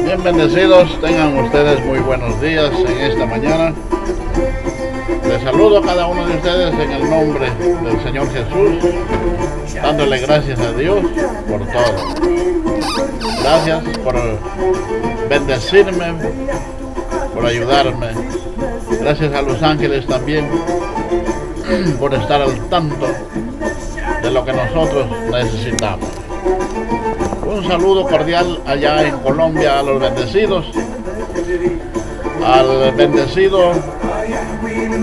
Bien bendecidos, tengan ustedes muy buenos días en esta mañana. Les saludo a cada uno de ustedes en el nombre del Señor Jesús, dándole gracias a Dios por todo. Gracias por bendecirme, por ayudarme. Gracias a los ángeles también por estar al tanto de lo que nosotros necesitamos. Un saludo cordial allá en Colombia a los bendecidos, al bendecido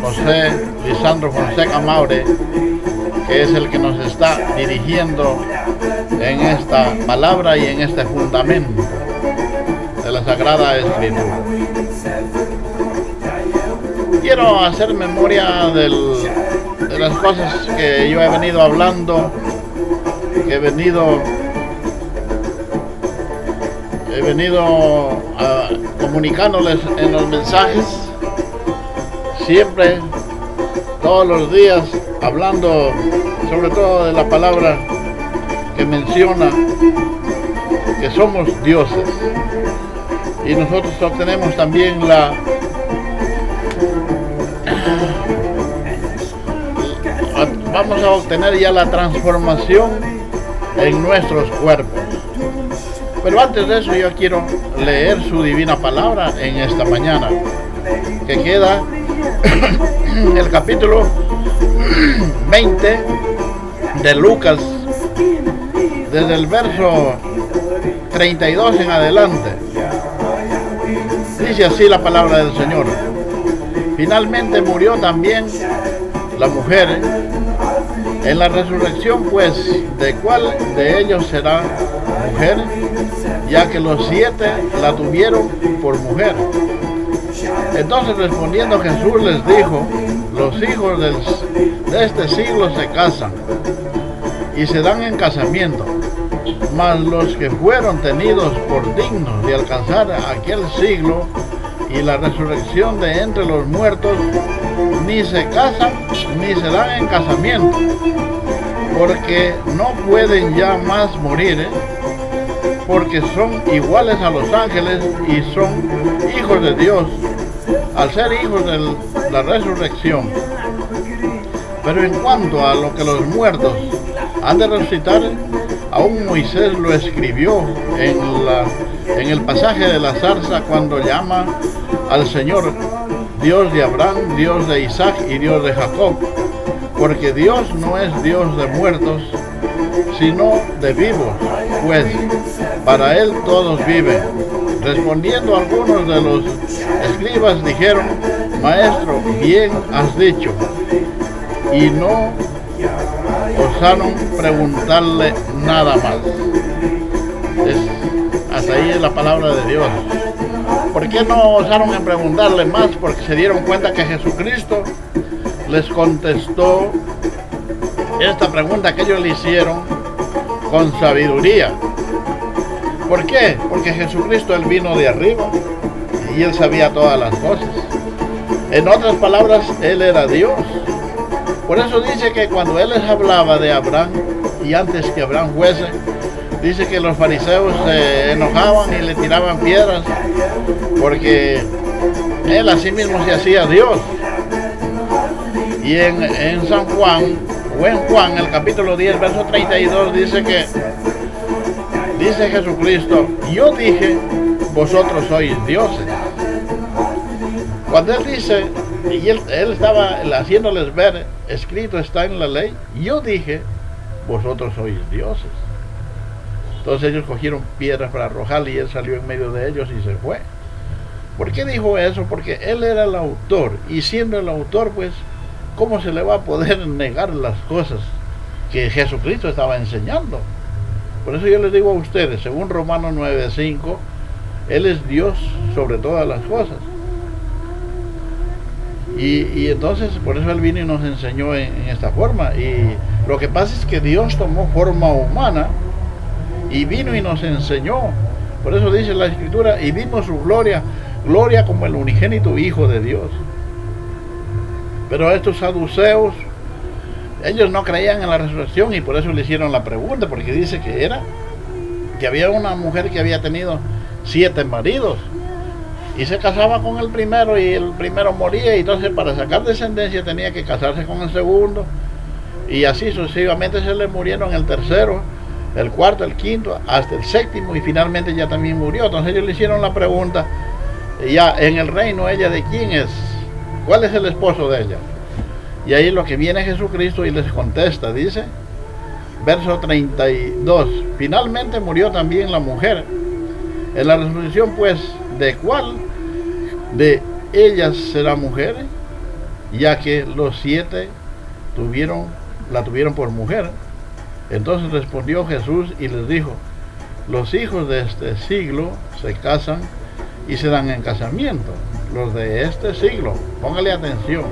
José Lisandro Fonseca Maure, que es el que nos está dirigiendo en esta palabra y en este fundamento de la Sagrada Escritura. Quiero hacer memoria de las cosas que yo he venido hablando, que he venido comunicándoles en los mensajes, siempre, todos los días, hablando sobre todo de la palabra que menciona que somos dioses, y nosotros obtenemos también vamos a obtener ya la transformación en nuestros cuerpos. Pero antes de eso yo quiero leer su divina palabra en esta mañana, que queda en el capítulo 20 de Lucas, desde el verso 32 en adelante. Dice así la palabra del Señor: finalmente murió también la mujer. En la resurrección, pues, ¿de cuál de ellos será mujer? Ya que los 7 la tuvieron por mujer. Entonces, respondiendo Jesús les dijo: los hijos de este siglo se casan y se dan en casamiento, mas los que fueron tenidos por dignos de alcanzar aquel siglo y la resurrección de entre los muertos, ni se casan ni se dan en casamiento, porque no pueden ya más morir, porque son iguales a los ángeles y son hijos de Dios, al ser hijos de la resurrección. Pero en cuanto a lo que los muertos han de resucitar, aún Moisés lo escribió en el pasaje de la zarza, cuando llama al Señor Dios de Abraham, Dios de Isaac y Dios de Jacob, porque Dios no es Dios de muertos, sino de vivos, pues para Él todos viven. Respondiendo algunos de los escribas dijeron: Maestro, bien has dicho. Y no osaron preguntarle nada más. Hasta ahí es la palabra de Dios. ¿Por qué no osaron en preguntarle más? Porque se dieron cuenta que Jesucristo les contestó esta pregunta que ellos le hicieron con sabiduría. ¿Por qué? Porque Jesucristo, Él vino de arriba y Él sabía todas las cosas. En otras palabras, Él era Dios. Por eso dice que cuando Él les hablaba de Abraham, y antes que Abraham fuese, dice que los fariseos se enojaban y le tiraban piedras, porque Él a sí mismo se hacía Dios. Y en San Juan, o en Juan, el capítulo 10, verso 32, dice Jesucristo: yo dije, vosotros sois dioses. Cuando Él dice, y él estaba haciéndoles ver, escrito está en la ley, yo dije, vosotros sois dioses. Entonces ellos cogieron piedras para arrojarle y Él salió en medio de ellos y se fue. ¿Por qué dijo eso? Porque Él era el autor, y siendo el autor, pues, ¿cómo se le va a poder negar las cosas que Jesucristo estaba enseñando? Por eso yo les digo a ustedes, según Romanos 9:5, Él es Dios sobre todas las cosas. Y entonces, por eso Él vino y nos enseñó en esta forma. Y lo que pasa es que Dios tomó forma humana y vino y nos enseñó. Por eso dice la Escritura: y vimos su gloria, gloria como el unigénito Hijo de Dios. Pero estos saduceos, ellos no creían en la resurrección, y por eso le hicieron la pregunta, porque dice que había una mujer que había tenido 7 maridos. Y se casaba con el primero y el primero moría, y entonces para sacar descendencia tenía que casarse con el segundo. Y así sucesivamente se le murieron el tercero, el cuarto, el quinto, hasta el séptimo, y finalmente ya también murió. Entonces ellos le hicieron la pregunta, ya en el reino, ¿ella de quién es? ¿Cuál es el esposo de ella? Y ahí lo que viene Jesucristo y les contesta, dice, verso 32, finalmente murió también la mujer. En la resurrección, pues, ¿de cuál de ellas será mujer? Ya que los 7 la tuvieron por mujer. Entonces respondió Jesús y les dijo, los hijos de este siglo se casan y se dan en casamiento. Los de este siglo, póngale atención,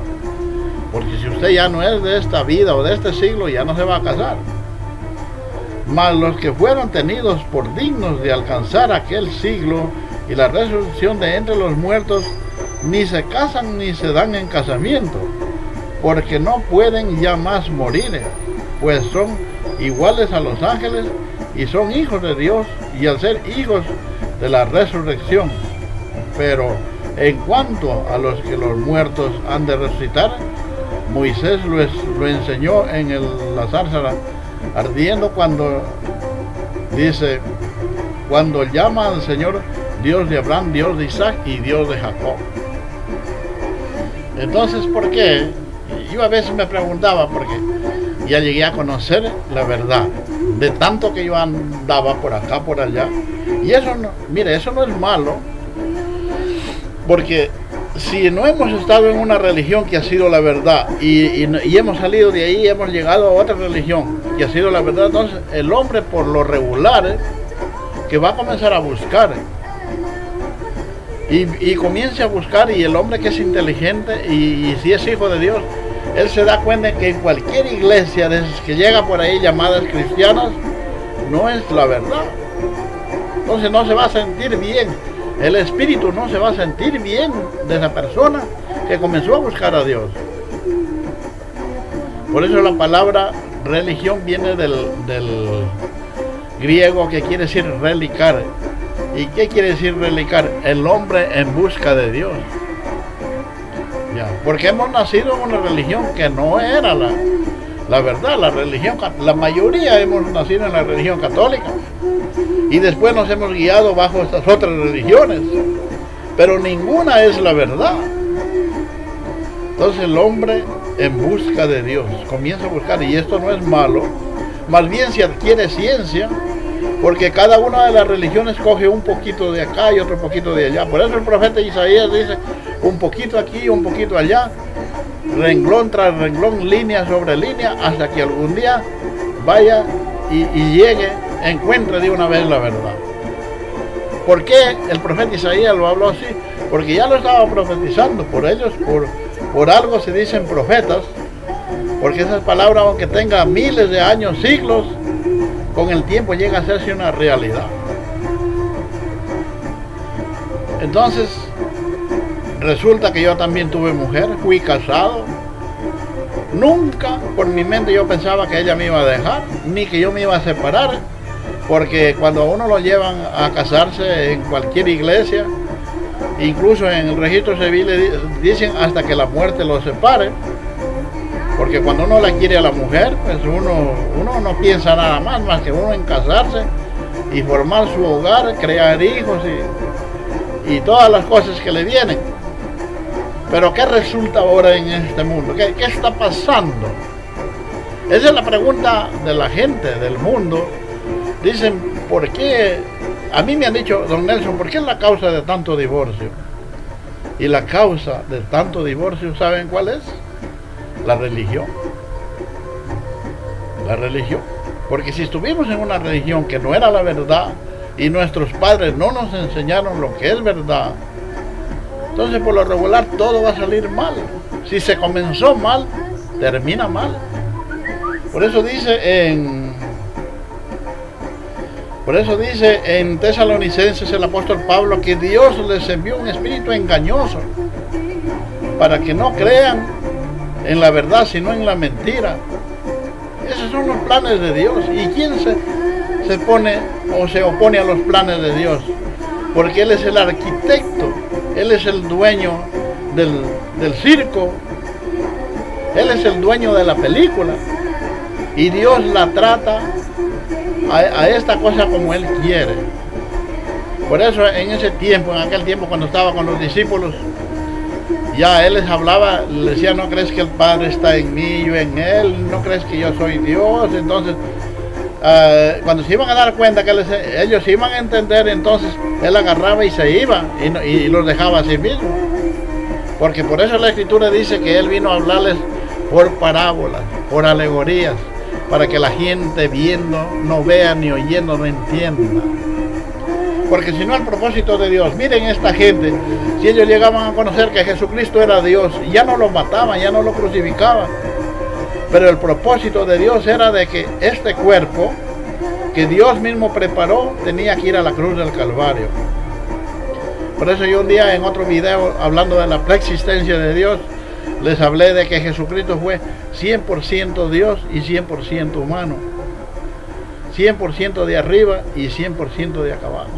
porque si usted ya no es de esta vida o de este siglo, ya no se va a casar. Mas los que fueron tenidos por dignos de alcanzar aquel siglo y la resurrección de entre los muertos, ni se casan ni se dan en casamiento, porque no pueden ya más morir, pues son iguales a los ángeles y son hijos de Dios, y al ser hijos de la resurrección. Pero en cuanto a los que los muertos han de resucitar, Moisés lo enseñó en la zarza ardiendo, cuando dice, cuando llama al Señor Dios de Abraham, Dios de Isaac y Dios de Jacob. Entonces, ¿por qué? Yo a veces me preguntaba, porque ya llegué a conocer la verdad, de tanto que yo andaba por acá, por allá, y eso no, mire, eso no es malo, porque si no hemos estado en una religión que ha sido la verdad y hemos salido de ahí, hemos llegado a otra religión que ha sido la verdad, entonces el hombre por lo regular que va a comenzar a buscar y comienza a buscar, y el hombre que es inteligente y si es hijo de Dios, él se da cuenta que en cualquier iglesia de esas que llega por ahí llamadas cristianas no es la verdad. Entonces no se va a sentir bien, el espíritu no se va a sentir bien de esa persona que comenzó a buscar a Dios. Por eso la palabra religión viene del griego, que quiere decir relicar. ¿Y qué quiere decir relicar? El hombre en busca de Dios. Ya, porque hemos nacido en una religión que no era la verdad, la religión, la mayoría hemos nacido en la religión católica y después nos hemos guiado bajo estas otras religiones, pero ninguna es la verdad. Entonces el hombre en busca de Dios comienza a buscar, y esto no es malo, más bien se adquiere ciencia, porque cada una de las religiones coge un poquito de acá y otro poquito de allá. Por eso el profeta Isaías dice, un poquito aquí, un poquito allá, renglón tras renglón, línea sobre línea, hasta que algún día vaya y llegue, encuentre de una vez la verdad. ¿Por qué el profeta Isaías lo habló así? Porque ya lo estaba profetizando. Por ellos, por algo se dicen profetas, porque esas palabras, aunque tengan miles de años, siglos, con el tiempo llega a hacerse una realidad. Entonces resulta que yo también tuve mujer, fui casado. Nunca por mi mente yo pensaba que ella me iba a dejar, ni que yo me iba a separar, porque cuando a uno lo llevan a casarse en cualquier iglesia, incluso en el registro civil dicen hasta que la muerte los separe, porque cuando uno la quiere a la mujer, pues uno no piensa nada más que uno en casarse y formar su hogar, crear hijos y todas las cosas que le vienen. Pero ¿qué resulta ahora en este mundo? ¿Qué está pasando? Esa es la pregunta de la gente del mundo. Dicen, ¿por qué? A mí me han dicho, don Nelson, ¿por qué es la causa de tanto divorcio? Y la causa de tanto divorcio, ¿saben cuál es? La religión. La religión. Porque si estuvimos en una religión que no era la verdad y nuestros padres no nos enseñaron lo que es verdad, entonces por lo regular todo va a salir mal. Si se comenzó mal, termina mal. Por eso dice en Tesalonicenses el apóstol Pablo que Dios les envió un espíritu engañoso para que no crean en la verdad sino en la mentira. Esos son los planes de Dios. ¿Y quién se pone o se opone a los planes de Dios? porque Él es el arquitecto, Él es el dueño del circo, Él es el dueño de la película, y Dios la trata a esta cosa como Él quiere. Por eso en aquel tiempo cuando estaba con los discípulos, ya Él les hablaba, les decía: no crees que el Padre está en mí, yo en Él, no crees que yo soy Dios. Entonces cuando se iban a dar cuenta que ellos iban a entender, entonces Él agarraba y se iba y los dejaba a sí mismo, porque por eso la Escritura dice que Él vino a hablarles por parábolas, por alegorías, para que la gente viendo no vea, ni oyendo no entienda. Porque si no, el propósito de Dios, miren esta gente, si ellos llegaban a conocer que Jesucristo era Dios, ya no lo mataban, ya no lo crucificaban, pero el propósito de Dios era de que este cuerpo que Dios mismo preparó tenía que ir a la cruz del Calvario. Por eso yo un día en otro video, hablando de la preexistencia de Dios, les hablé de que Jesucristo fue 100% Dios y 100% humano, 100% de arriba y 100% de acá abajo.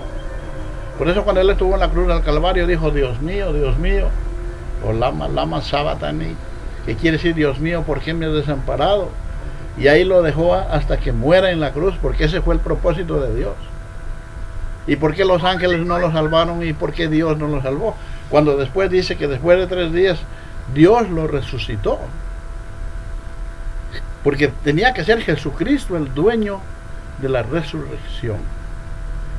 Por eso cuando Él estuvo en la cruz del Calvario dijo: Dios mío, o lama sabatani, que quiere decir: Dios mío, ¿por qué me has desamparado? Y ahí lo dejó hasta que muera en la cruz, porque ese fue el propósito de Dios. ¿Y por qué los ángeles no lo salvaron y por qué Dios no lo salvó? Cuando después dice que después de 3 días Dios lo resucitó, porque tenía que ser Jesucristo el dueño de la resurrección.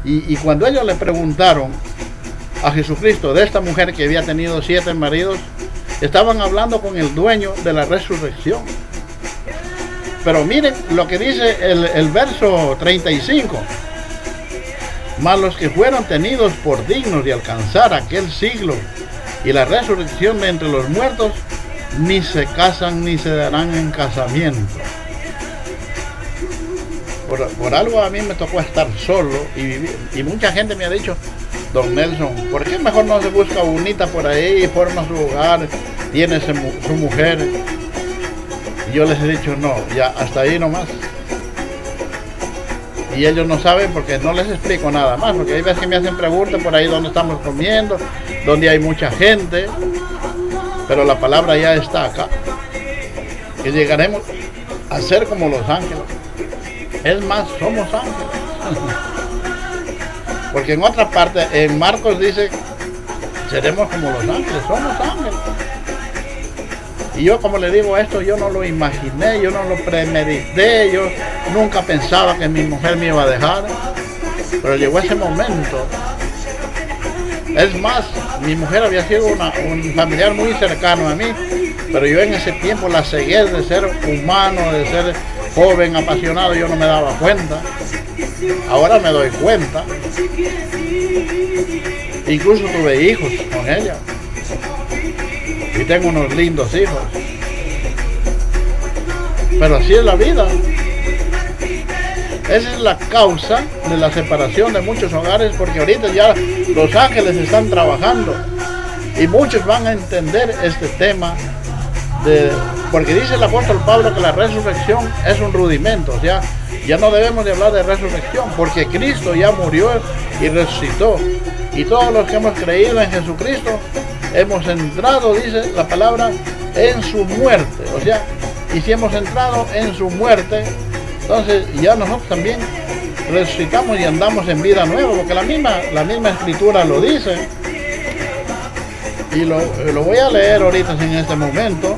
Y cuando ellos le preguntaron a Jesucristo de esta mujer que había tenido 7 maridos, estaban hablando con el dueño de la resurrección. Pero miren lo que dice el verso 35: mas los que fueron tenidos por dignos de alcanzar aquel siglo y la resurrección de entre los muertos, ni se casan ni se darán en casamiento. Por algo a mí me tocó estar solo y vivir, y mucha gente me ha dicho: don Nelson, ¿por qué mejor no se busca bonita por ahí y forma su hogar, tiene su mujer? Y yo les he dicho: no, ya hasta ahí nomás. Y ellos no saben porque no les explico nada más, porque hay veces que me hacen preguntas por ahí donde estamos comiendo, donde hay mucha gente, pero la palabra ya está acá, que llegaremos a ser como los ángeles. Es más, somos ángeles. Porque en otra parte, en Marcos dice: seremos como los ángeles, somos ángeles. Y yo, como le digo, esto yo no lo imaginé, yo no lo premedité, yo nunca pensaba que mi mujer me iba a dejar, pero llegó ese momento. Es más, mi mujer había sido un familiar muy cercano a mí, pero yo en ese tiempo la cegué de ser humano, de ser joven, apasionado, yo no me daba cuenta. Ahora me doy cuenta. Incluso tuve hijos con ella. Y tengo unos lindos hijos. Pero así es la vida. Esa es la causa de la separación de muchos hogares, porque ahorita ya los ángeles están trabajando y muchos van a entender este tema porque dice el apóstol Pablo que la resurrección es un rudimento. O sea, ya no debemos de hablar de resurrección, porque Cristo ya murió y resucitó, y todos los que hemos creído en Jesucristo hemos entrado, dice la palabra, en su muerte. O sea, y si hemos entrado en su muerte, entonces ya nosotros también resucitamos y andamos en vida nueva, porque la misma escritura lo dice. Y lo voy a leer ahorita en este momento.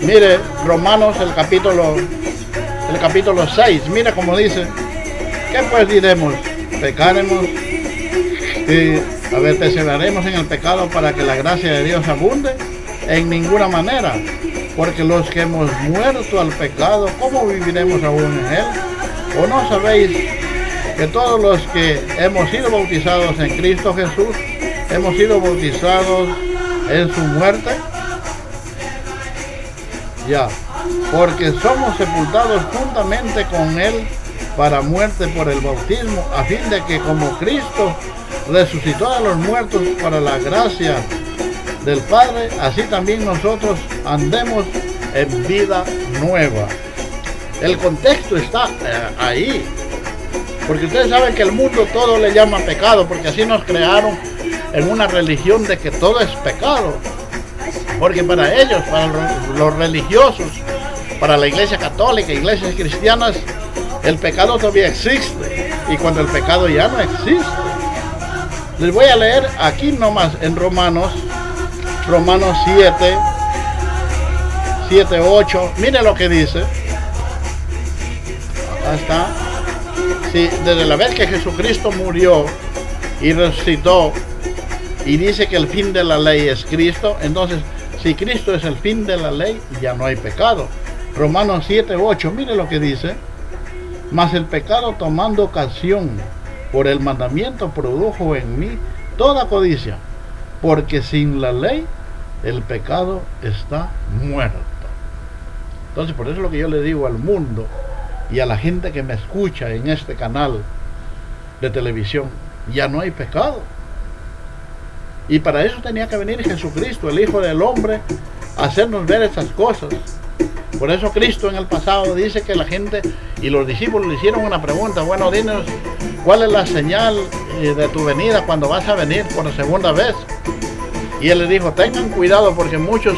Mire, Romanos el capítulo 6, mira cómo dice: ¿qué pues diremos? ¿Pecaremos? ¿Perseveraremos en el pecado para que la gracia de Dios abunde? En ninguna manera, porque los que hemos muerto al pecado, ¿cómo viviremos aún en él? ¿O no sabéis que todos los que hemos sido bautizados en Cristo Jesús, hemos sido bautizados en su muerte? Ya, porque somos sepultados juntamente con él para muerte por el bautismo, a fin de que como Cristo resucitó a los muertos para la gracia del Padre, así también nosotros andemos en vida nueva. El contexto está ahí. Porque ustedes saben que el mundo todo le llama pecado, porque así nos crearon en una religión de que todo es pecado. Porque para ellos, para los religiosos, para la iglesia católica, iglesias cristianas, el pecado todavía existe. Y cuando el pecado ya no existe. Les voy a leer aquí nomás en Romanos 7, 8. Mire lo que dice. Acá está. Sí, desde la vez que Jesucristo murió y resucitó y dice que el fin de la ley es Cristo, entonces si Cristo es el fin de la ley, ya no hay pecado. Romanos 7, 8, mire lo que dice. Mas el pecado, tomando ocasión por el mandamiento, produjo en mí toda codicia, porque sin la ley el pecado está muerto. Entonces por eso es lo que yo le digo al mundo y a la gente que me escucha en este canal de televisión: ya no hay pecado. Y para eso tenía que venir Jesucristo, el Hijo del Hombre, a hacernos ver esas cosas. Por eso Cristo en el pasado dice que la gente y los discípulos le hicieron una pregunta: bueno, dinos, ¿cuál es la señal de tu venida cuando vas a venir por segunda vez? Y él les dijo: tengan cuidado, porque muchos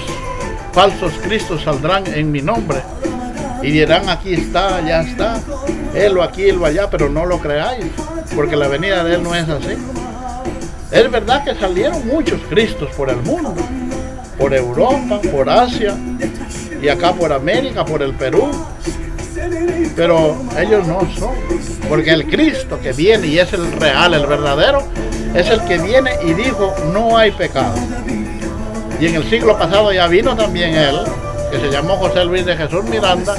falsos cristos saldrán en mi nombre y dirán: aquí está, allá está, él o aquí, él o allá, pero no lo creáis, porque la venida de él no es así. Es verdad que salieron muchos cristos por el mundo, por Europa, por Asia, y acá por América, por el Perú, pero ellos no son, porque el Cristo que viene y es el real, el verdadero, es el que viene y dijo: no hay pecado. Y en el siglo pasado ya vino también él, que se llamó José Luis de Jesús Miranda,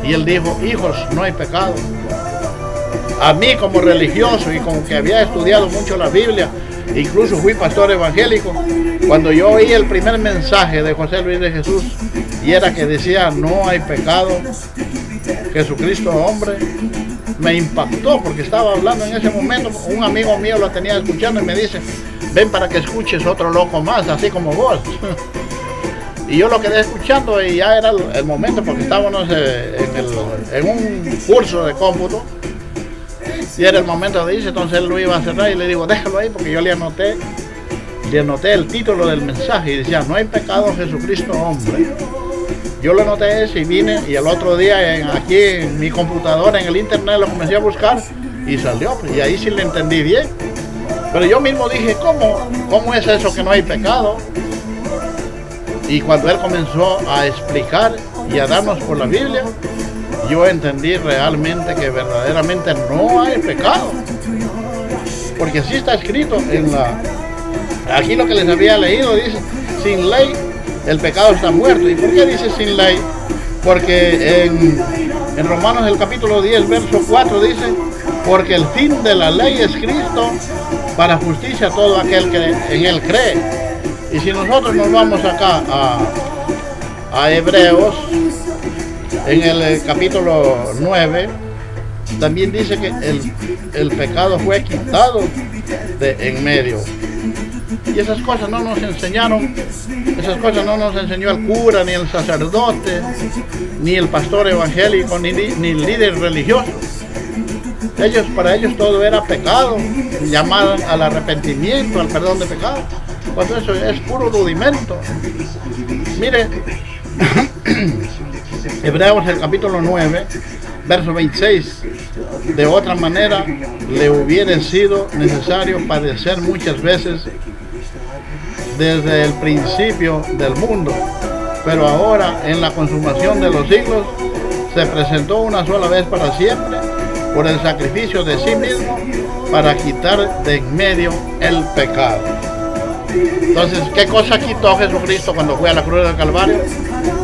y él dijo: hijos, no hay pecado. A mí, como religioso y como que había estudiado mucho la Biblia, incluso fui pastor evangélico, cuando yo oí el primer mensaje de José Luis de Jesús, y era que decía: no hay pecado, Jesucristo hombre, me impactó, porque estaba hablando en ese momento, un amigo mío lo tenía escuchando y me dice: ven para que escuches otro loco más, así como vos. Y yo lo quedé escuchando y ya era el momento, porque estábamos en un curso de cómputo, y era el momento de irse. Entonces él lo iba a cerrar y le digo: déjalo ahí, porque yo le anoté el título del mensaje y decía: no hay pecado, Jesucristo hombre. Yo lo anoté ese y vine, y el otro día aquí en mi computadora, en el internet, lo comencé a buscar y salió, y ahí sí le entendí bien. Pero yo mismo dije: ¿cómo es eso que no hay pecado? Y cuando él comenzó a explicar y a darnos por la Biblia, yo entendí realmente que verdaderamente no hay pecado. Porque así está escrito aquí lo que les había leído, dice: sin ley el pecado está muerto. ¿Y por qué dice sin ley? Porque en Romanos el capítulo 10, verso 4 dice: porque el fin de la ley es Cristo, para justicia a todo aquel que en él cree. Y si nosotros nos vamos acá a Hebreos, en el capítulo 9, también dice que el pecado fue quitado de en medio. Y esas cosas no nos enseñaron, esas cosas no nos enseñó el cura, ni el sacerdote, ni el pastor evangélico, ni el líder religioso. Para ellos todo era pecado, llamaban al arrepentimiento, al perdón de pecado, cuando eso es puro rudimento. Mire, Hebreos el capítulo 9, verso 26, de otra manera le hubiera sido necesario padecer muchas veces desde el principio del mundo, pero ahora en la consumación de los siglos se presentó una sola vez para siempre por el sacrificio de sí mismo para quitar de en medio el pecado. Entonces, ¿qué cosa quitó Jesucristo cuando fue a la cruz del Calvario?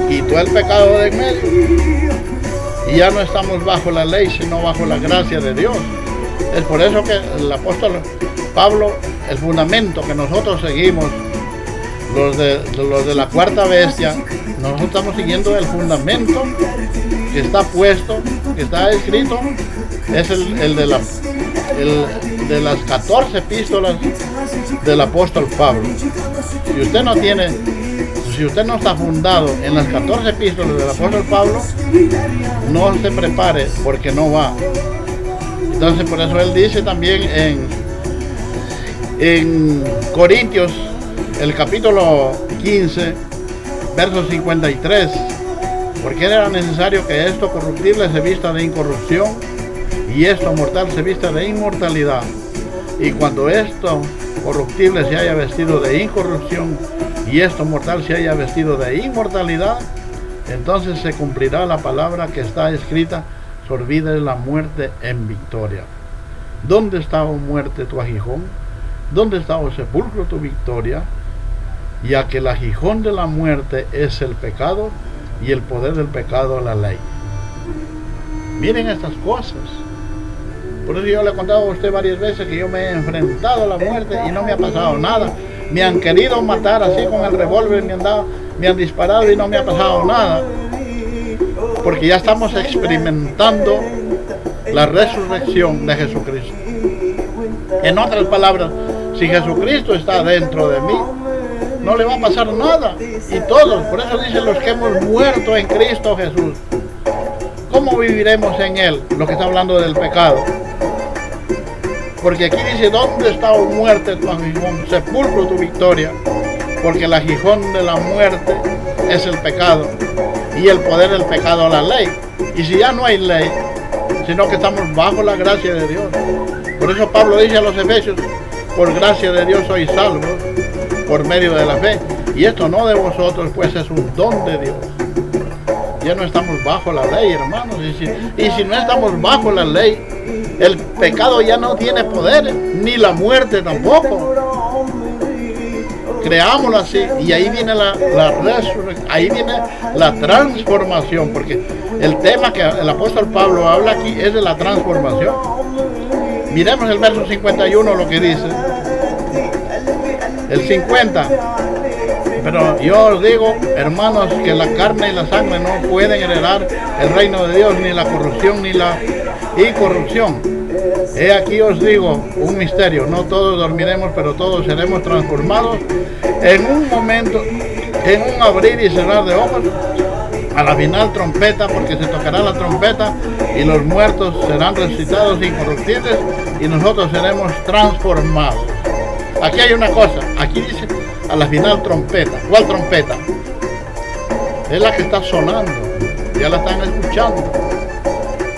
Quitó el pecado de en medio. Y ya no estamos bajo la ley, sino bajo la gracia de Dios. Es por eso que el apóstol Pablo, el fundamento que nosotros seguimos, los de la cuarta bestia, nosotros estamos siguiendo el fundamento que está puesto, que está escrito, es el de las 14 epístolas del apóstol Pablo. Si usted no está fundado en las 14 epístolas del apóstol Pablo, no se prepare, porque no va. Entonces por eso él dice también en Corintios, el capítulo 15, verso 53, porque era necesario que esto corruptible se vista de incorrupción y esto mortal se vista de inmortalidad. Y cuando esto corruptible se haya vestido de incorrupción y esto mortal se haya vestido de inmortalidad, entonces se cumplirá la palabra que está escrita: sorbida es la muerte en victoria. ¿Dónde está, oh muerte, tu aguijón? ¿Dónde está, oh sepulcro, tu victoria? Ya que el aguijón de la muerte es el pecado y el poder del pecado la ley. Miren estas cosas. Por eso yo le he contado a usted varias veces que yo me he enfrentado a la muerte y no me ha pasado nada. Me han querido matar así con el revólver, me han disparado y no me ha pasado nada. Porque ya estamos experimentando la resurrección de Jesucristo. En otras palabras, si Jesucristo está dentro de mí, no le va a pasar nada. Y todos, por eso dicen los que hemos muerto en Cristo Jesús. ¿Cómo viviremos en Él? Lo que está hablando del pecado. Porque aquí dice: ¿dónde está, oh muerte, tu aguijón? Sepulcro, tu victoria. Porque el aguijón de la muerte es el pecado y el poder del pecado la ley. Y si ya no hay ley, sino que estamos bajo la gracia de Dios. Por eso Pablo dice a los Efesios: por gracia de Dios sois salvos por medio de la fe. Y esto no de vosotros, pues es un don de Dios. Ya no estamos bajo la ley, hermanos. Y si no estamos bajo la ley, el pecado ya no tiene poder, ni la muerte tampoco. Creámoslo así, y ahí viene la resurrección, ahí viene la transformación, porque el tema que el apóstol Pablo habla aquí es de la transformación. Miremos el verso 51, lo que dice. El 50. Pero yo os digo, hermanos, que la carne y la sangre no pueden heredar el reino de Dios, ni la corrupción ni la incorrupción. He aquí os digo un misterio: no todos dormiremos, pero todos seremos transformados en un momento, en un abrir y cerrar de ojos, a la final trompeta, porque se tocará la trompeta y los muertos serán resucitados incorruptibles y nosotros seremos transformados. Aquí hay una cosa, aquí dice a la final trompeta. ¿Cuál trompeta? Es la que está sonando, ya la están escuchando.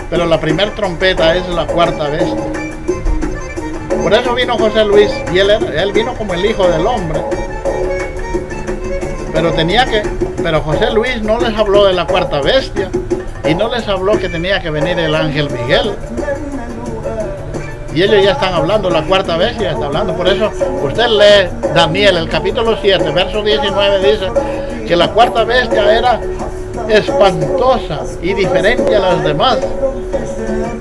Pero la primera trompeta es la cuarta bestia. Por eso vino José Luis, y él vino como el Hijo del Hombre. Pero José Luis no les habló de la cuarta bestia, y no les habló que tenía que venir el ángel Miguel. Y ellos ya están hablando, la cuarta bestia ya está hablando. Por eso usted lee Daniel, el capítulo 7, verso 19, dice que la cuarta bestia era espantosa y diferente a las demás,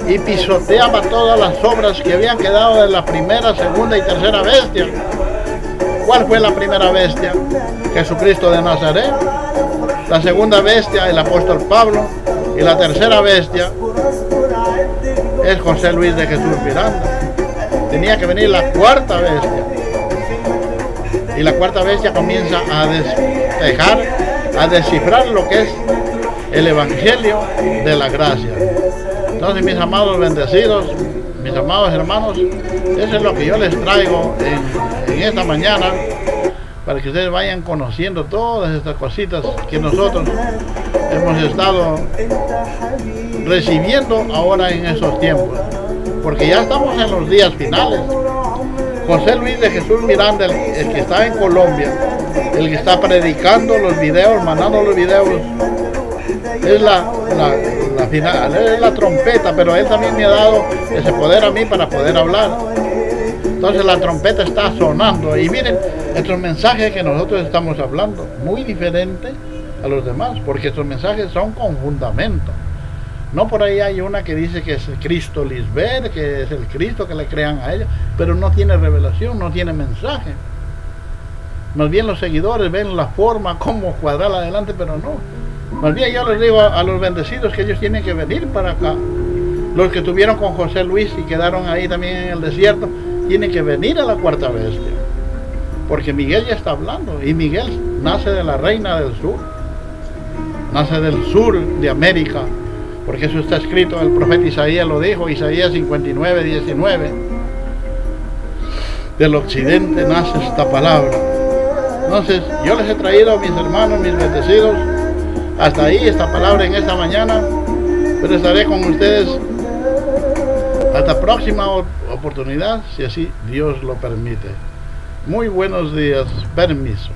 y pisoteaba todas las obras que habían quedado de la primera, segunda y tercera bestia. ¿Cuál fue la primera bestia? Jesucristo de Nazaret. La segunda bestia, el apóstol Pablo. Y la tercera bestia es José Luis de Jesús Miranda. Tenía que venir la cuarta bestia. Y la cuarta bestia comienza a despejar, a descifrar lo que es el evangelio de la gracia. Entonces, mis amados bendecidos, mis amados hermanos, eso es lo que yo les traigo en esta mañana, para que ustedes vayan conociendo todas estas cositas que nosotros hemos estado recibiendo ahora en esos tiempos, porque ya estamos en los días finales. José Luis de Jesús Miranda, el que está en Colombia, el que está predicando los videos, mandando los videos, es la final, es la trompeta, pero él también me ha dado ese poder a mí para poder hablar. Entonces la trompeta está sonando, y miren, estos mensajes que nosotros estamos hablando, muy diferente a los demás, porque estos mensajes son con fundamento. No por ahí hay una que dice que es el Cristo Lisbeth, que es el Cristo que le crean a ella, pero no tiene revelación, no tiene mensaje. Más bien los seguidores ven la forma, cómo cuadrar adelante, pero no. Más bien yo les digo a los bendecidos que ellos tienen que venir para acá. Los que estuvieron con José Luis y quedaron ahí también en el desierto, tienen que venir a la cuarta bestia. Porque Miguel ya está hablando, y Miguel nace de la reina del sur. Nace del sur de América, porque eso está escrito, el profeta Isaías lo dijo, Isaías 59, 19. Del occidente nace esta palabra. Entonces, yo les he traído, mis hermanos, mis bendecidos, hasta ahí esta palabra en esta mañana, pero estaré con ustedes hasta próxima oportunidad, si así Dios lo permite. Muy buenos días, permiso.